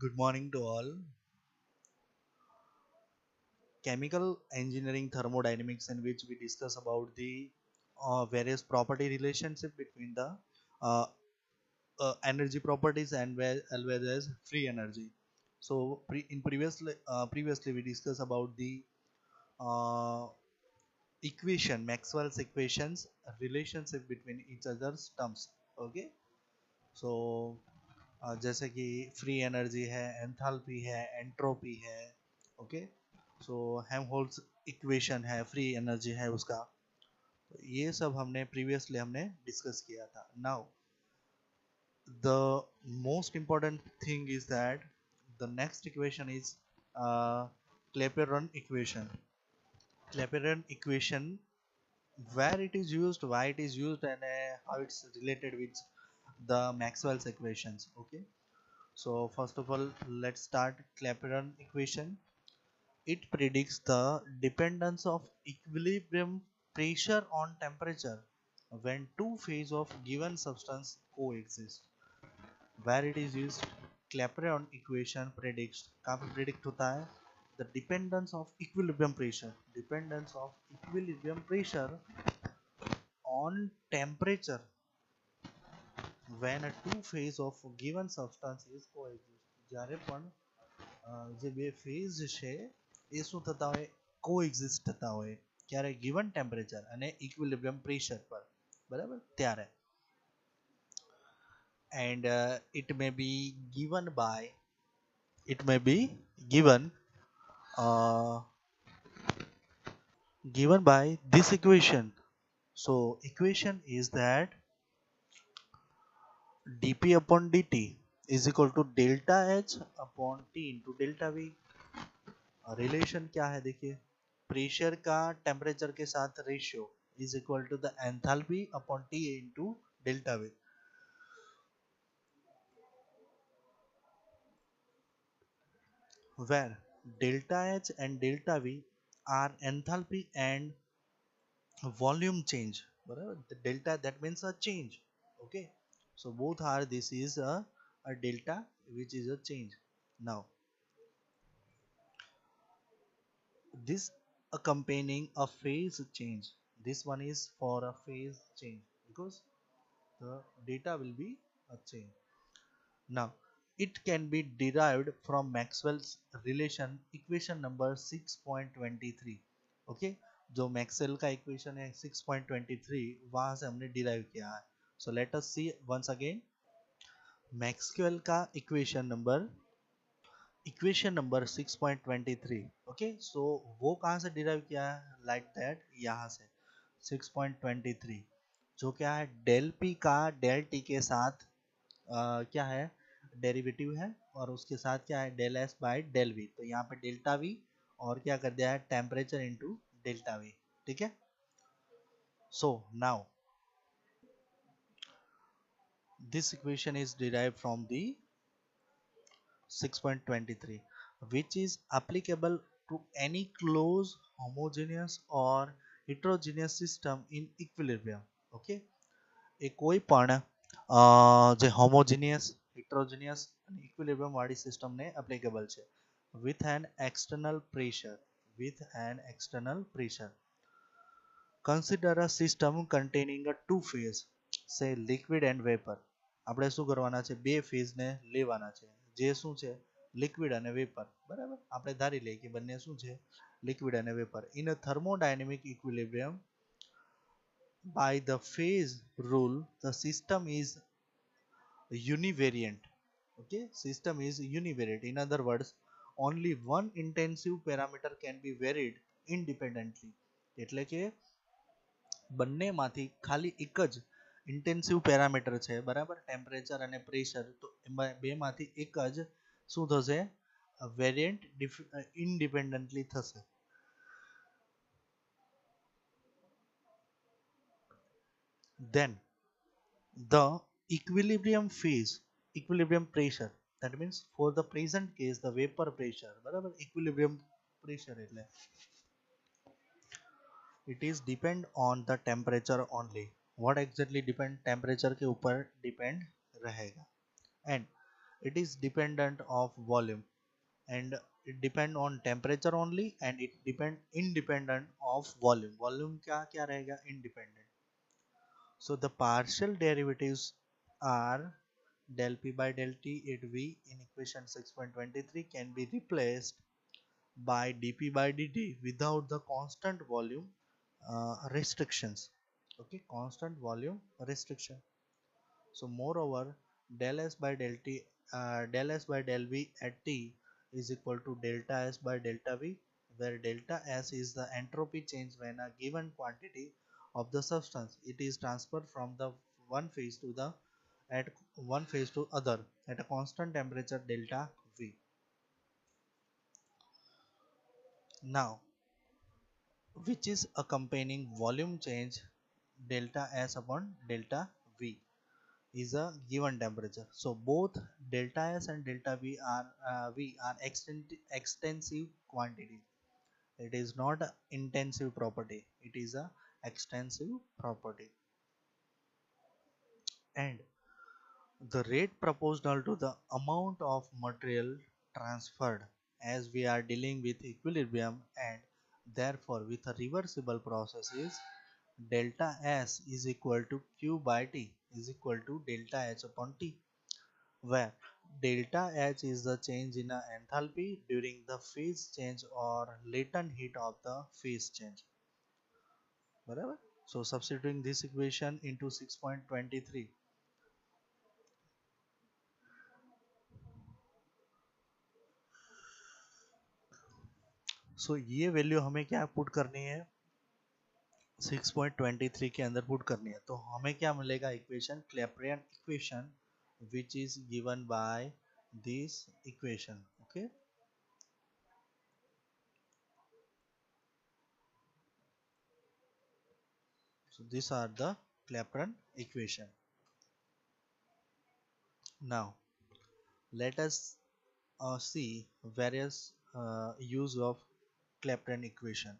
Good morning to all. Chemical engineering thermodynamics, in which we discuss about the various property relationship between the uh, energy properties and as well as free energy. So previously we discussed about the uh, equation, Maxwell's equations, relationship between each other's terms. Okay, so जैसे कि free energy है, enthalpy है, entropy है. Okay, so Helmholtz equation है, free energy है उसका. तो ये सब हमने डिस्कस किया था. Now the most important thing is that the next equation is Clapeyron equation. Clapeyron equation, where it is used, why it is used, and how it's related with the Maxwell's equations. Okay, so first of all, let's start Clapeyron equation. It predicts the dependence of equilibrium pressure on temperature when two phases of given substance coexist. Where it is used, Clapeyron equation predicts, कहाँ पे predict होता है, the dependence of equilibrium pressure on temperature when a two phase of given substance is coexist. જ્યારે પણ જે બે phase છે એ શું થતા હોય, કોએક્ઝિસ્ટ થતા હોય, ક્યારે given temperature અને equilibrium pressure પર, બરાબર, ત્યારે. And it may be uh, given by this equation. So equation is that dp upon dt is equal to delta h upon t into delta v. Relation क्या है देखिए, pressure का temperature के साथ ratio is equal to the enthalpy upon T into delta V. where delta h and delta v are enthalpy and volume change, બરાબર. The delta, that means a change. Okay, so both are, this is a delta which is a change. Now this accompanying a phase change, this one is for a phase change because the data will be a change. Now it can be derived from Maxwell's relation equation number 6.23. Okay, जो Maxwell का equation है 6.23, वहां से हमने derive किया है. So let us see once again Maxwell का equation number 6.23. Okay, सो वो कहाँ से डिराइव किया है, लाइक दैट, यहाँ से 6.23, जो क्या है, डेल पी का डेल टी के साथ क्या है, डेरिवेटिव है, और उसके साथ क्या है, del S by del V. तो यहाँ पे डेल्टा वी और क्या कर दिया है, टेम्परेचर इनटू डेल्टा वी. ठीक है. So now this equation is derived from the 6.23, which is applicable to any closed homogeneous or heterogeneous system in equilibrium. Okay, એ કોઈ પણ જે homogeneous, heterogeneous અને equilibrium વાળી સિસ્ટમ ને applicable છે with an external pressure. Consider a system containing a two phase, say liquid and vapor. આપણે શું કરવાના છે, બે ફેઝ ને લેવાના છે, જે શું છે, લિક્વિડ અને વેપર. બરાબર, આપણે ધારી લઈએ કે બંને શું છે, લિક્વિડ અને vapour. In a thermodynamic equilibrium, by the phase rule, the system is univariant. Okay, system is univariate. In other words, only one intensive parameter can be varied independently. એટલે કે બંનેમાંથી ખાલી એક જ ઇન્ટેન્સિવ પેરામીટર છે, બરાબર, temperature અને pressure. તો એમાં બેમાંથી એક જ શું થશે, વેરિયન્ટ ઇન્ડિપેન્ડન્ટલી થશે. Then the equilibrium pressure, that means for the present case the vapor pressure, બરાબર, equilibrium pressure એટલે it is depend on the temperature only. What exactly depend, temperature के ऊपर depend रहेगा. And it is dependent of volume, and it depend on temperature only, and it depend independent of volume. volume क्या क्या रहेगा, independent. So the partial derivatives are del p by del t at v in equation 6.23 can be replaced by dp by dt without the constant volume restrictions. Okay, constant volume restriction. So moreover, del s by del t, del s by del v at t is equal to delta s by delta v, where delta s is the entropy change when a given quantity of the substance it is transferred from the one phase to the at one phase to other at a constant temperature delta v. Now, which is accompanying volume change delta s upon delta v is a given temperature. So both delta s and delta v are extensive quantity. It is not a intensive property. It is a extensive property. And the rate proportional to the amount of material transferred, as we are dealing with equilibrium and therefore with a reversible process, is delta S is equal to Q by T is equal to delta H upon T, where delta H is the change in a enthalpy during the phase change or latent heat of the phase change. Barabar? So substituting this equation into 6.23, सो ये value हमें क्या put करनी है, 6.23 के अंदर put करनी है, तो हमें क्या मिलेगा equation, Clapeyron equation, which is given by this equation. Okay, so these are the Clapeyron equation. Now let us see various use of Clapeyron equation.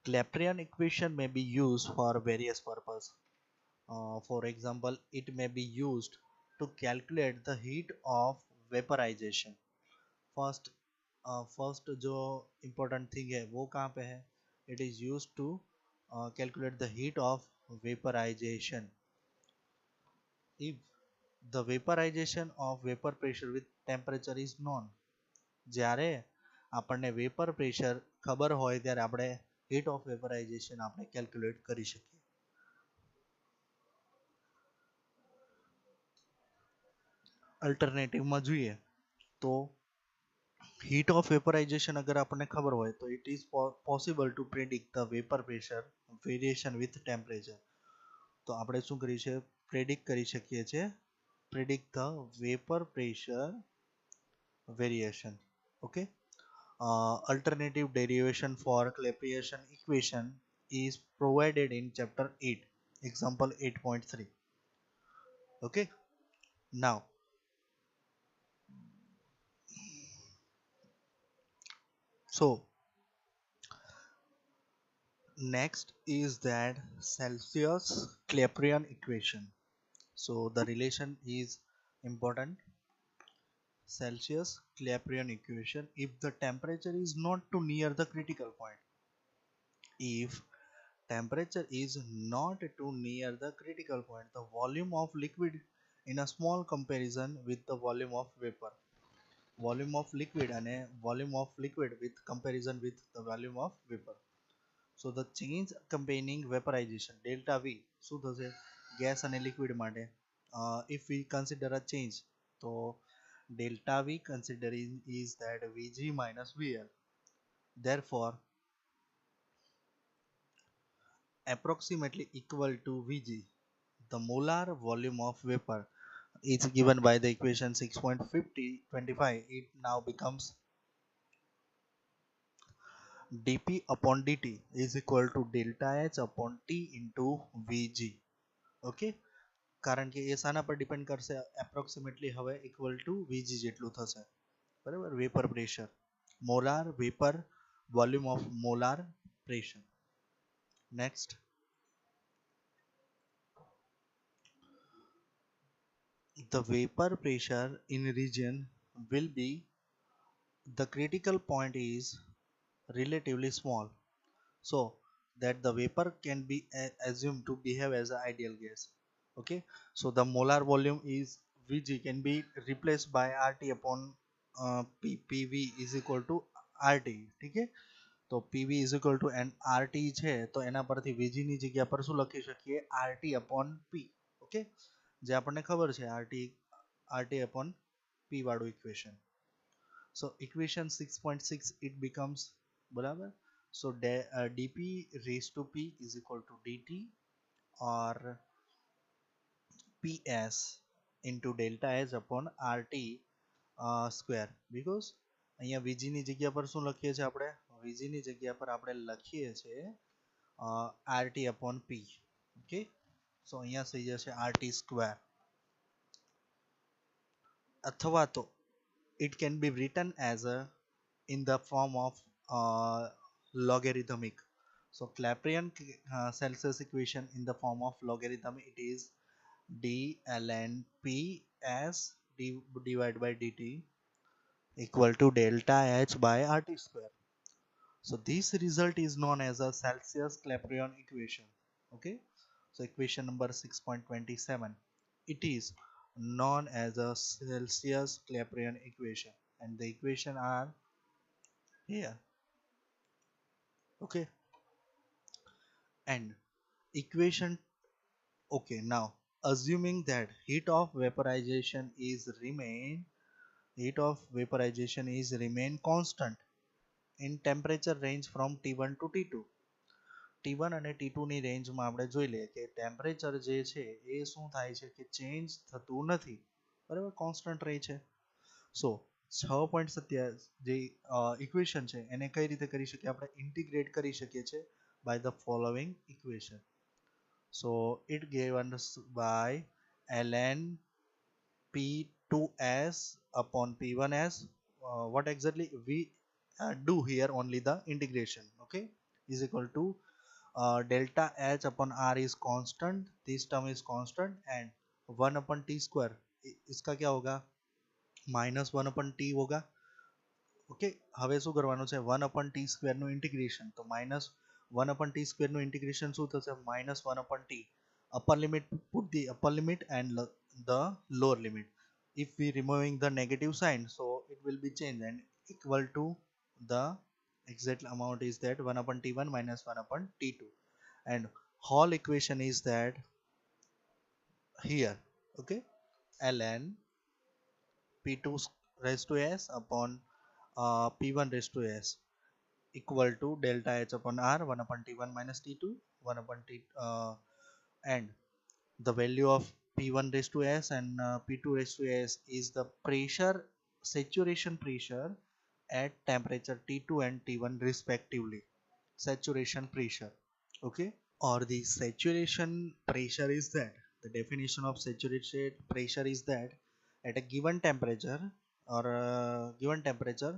Clapeyron equation may be used for various purpose. For example, it may be used to calculate the heat of vaporization. First जो important thing है वो कहाँ पे है, it is used to calculate the heat of vaporization. If the vaporization of vapor pressure with temperature is known, જ્યારે આપણને vapour pressure ખબર હોય ત્યારે આપણે હીટ ઓફ વેપરાઇઝેશન આપણે કેલ્ક્યુલેટ કરી શકીએ. અલ્ટરનેટિવમાં જોઈએ તો heat of vaporization अगर આપણને ખબર હોય તો it is possible to predict the vapor pressure variation with temperature. તો આપણે શું કરી છે, પ્રેડિક્ટ કરી શકીએ છીએ, predict the vapor pressure variation. Okay, alternative derivation for Clapeyron equation is provided in chapter 8, example 8.3. Okay, now so next is that Celsius Clapeyron equation. So the relation is important. Celsius Clapeyron equation, if the temperature is not too near the critical point, if temperature is not too near the critical point, the volume of liquid in a small comparison with the volume of vapor, volume of liquid and a volume of liquid with comparison with the volume of vapor. So the change accompanying vaporization delta V શું થશે, gas અને liquid માટે if we consider a change, તો delta V considering is that Vg minus VL, therefore approximately equal to Vg, the molar volume of vapor is given by the equation 6.25. It now becomes dp upon dt is equal to delta H upon T into Vg. Okay, કારણ કે એ શાના પર depend કરશે, approximately હવે equal to Vg જેટલું થશે, બરાબર, vapour pressure, molar vapour volume of molar pressure. Next, the vapor pressure in region will be, the critical point is relatively small, so that the vapor can be assumed to behave as an ideal gas. Okay, so the molar volume is Vg can be replaced by RT upon PV is equal to RT. ठीक है, તો PV is equal to and RT છે તો એના પરથી Vg ની જગ્યા પર શું લખી શકીએ, RT upon P. ઓકે, જે આપણને ખબર છે RT upon P વાળું equation. So equation 6.6 it becomes બરાબર. So dp raised to p is equal to dt or ps into delta h upon rt square, because અહીંયા vg ની જગ્યા પર શું લખીએ છીએ આપણે, vg ની જગ્યા પર આપણે લખીએ છીએ rt upon p. okay, so અહીંયા થઈ જશે rt square, અથવા તો it can be written as a in the form of logarithmic. So Clapeyron Celsius equation in the form of logarithm, it is d ln p s divided by dt equal to delta h by rt square. So this result is known as a Celsius Clapeyron equation. Okay, so equation number 6.27, it is known as a Celsius Clapeyron equation, and the equation are here. Okay, and equation, okay, now assuming that heat of vaporization is remain constant in temperature range from T1 to T2. T1 અને T2 ની રેન્જમાં આપણે જોઈ લઈએ કે temperature જે છે એ શું થાય છે કે ચેન્જ થતું નથી, બરાબર, કોન્સ્ટન્ટ રહે છે. સો 6.27 જે ઇક્વેશન છે એને કઈ રીતે કરી શકીએ આપણે, ઇન્ટિગ્રેટ કરી શકીએ છીએ by the following equation. So it given us by ln p2s upon p1s. What exactly we do here, only the integration. Okay, is equal to delta h upon r is constant, this term is constant, and 1 upon t square इसका क्या होगा, minus 1 upon t होगा. Okay, હવે શું કરવાનું છે, 1 upon t square નું integration, તો માઇનસ 1 upon t square નું ઇન્ટિગ્રેશન શું થશે, minus 1 upon t, upper limit, put the upper limit and the lower limit. If we removing the negative sign, so it will be changed and equal to the exact amount is that 1 upon t1 minus 1 upon t2, and whole equation is that here. Okay, ln p2 raised to s upon p1 raised to s equal to delta h upon r 1 upon t1 minus t2 1 upon t and the value of p1 raised to s and p2 raised to s is the pressure, saturation pressure at temperature t2 and t1 respectively, saturation pressure. Okay, or the saturation pressure is that, the definition of saturation pressure is that at a given temperature or given temperature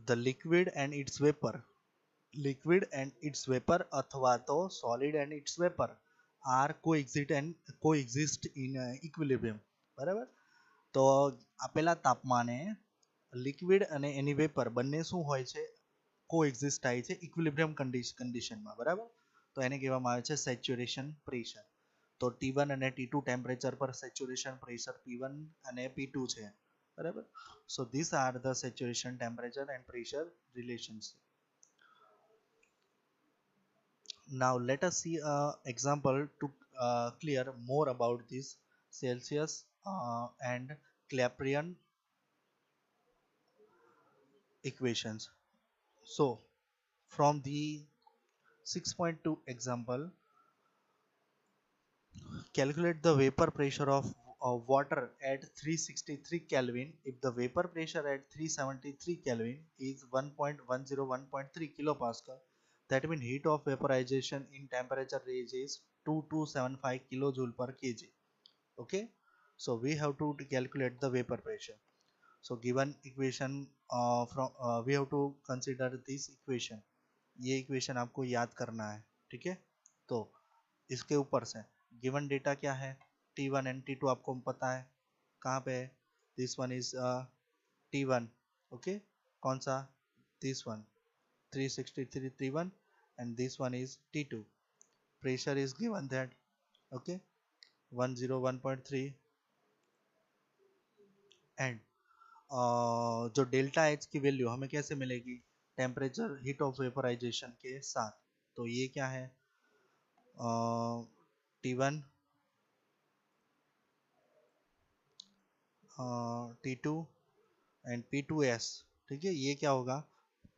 the liquid and its vapor अथवा तो solid and its vapor are coexist in equilibrium. બરાબર, તો આપેલા તાપમાને liquid અને એની vapour બંને શું હોય છે, કોએક્ઝિસ્ટ થાય છે ઇક્વિલિબ્રિયમ કન્ડિશનમાં, બરાબર, તો એને કહેવામાં આવે છે સેચ્યુરેશન પ્રેશર. તો T1 અને T2 ટેમ્પરેચર પર સેચ્યુરેશન પ્રેશર P1 અને P2 છે, બરાબર. So these are the saturation temperature and pressure relations. Now let us see a example to clear more about this Celsius and Clapeyron equations. So from the 6.2 example, calculate the vapor pressure of water at 363 Kelvin if the vapor pressure at 373 Kelvin is 1.101.3 kilopascal. That means heat of vaporization in temperature range is 2275 kilojoule per kg. Okay, so we have to calculate the vapor pressure. So given equation from we have to consider this equation. ये equation आपको याद करना है, ठीक है. तो इसके ऊपर से गिवन डेटा क्या है, T1 and T2 आपको पता है कहाँ पे है. This one is T1. Okay, कौन सा? This one 363 T1 and this one is T2. Pressure is given that. Okay, 101.3 and जो डेल्टा एच की वैल्यू हमें कैसे मिलेगी? टेम्परेचर हीट ऑफ वेपराइजेशन के साथ. तो ये क्या है? T1, T2 and P2S. ठीक है, ये क्या होगा?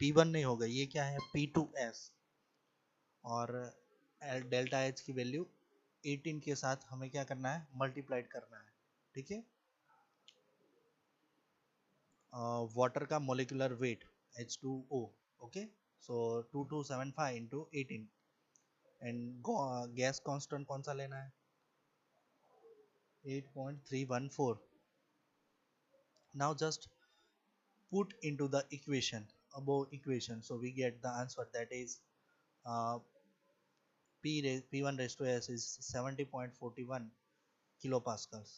P1 नहीं होगा, ये क्या है? P2S. और डेल्टा एच की वैल्यू 18 के साथ हमें क्या करना है? मल्टीप्लाइड करना है. ठीक है. वाटर का molecular weight H2O. Okay, so 2275 into 18 and gas constant कौन सा लेना है? 8.314. Now just put into the equation, above equation, so we get the answer, that is uh, P1 raised to S is 70.41 kilopascals.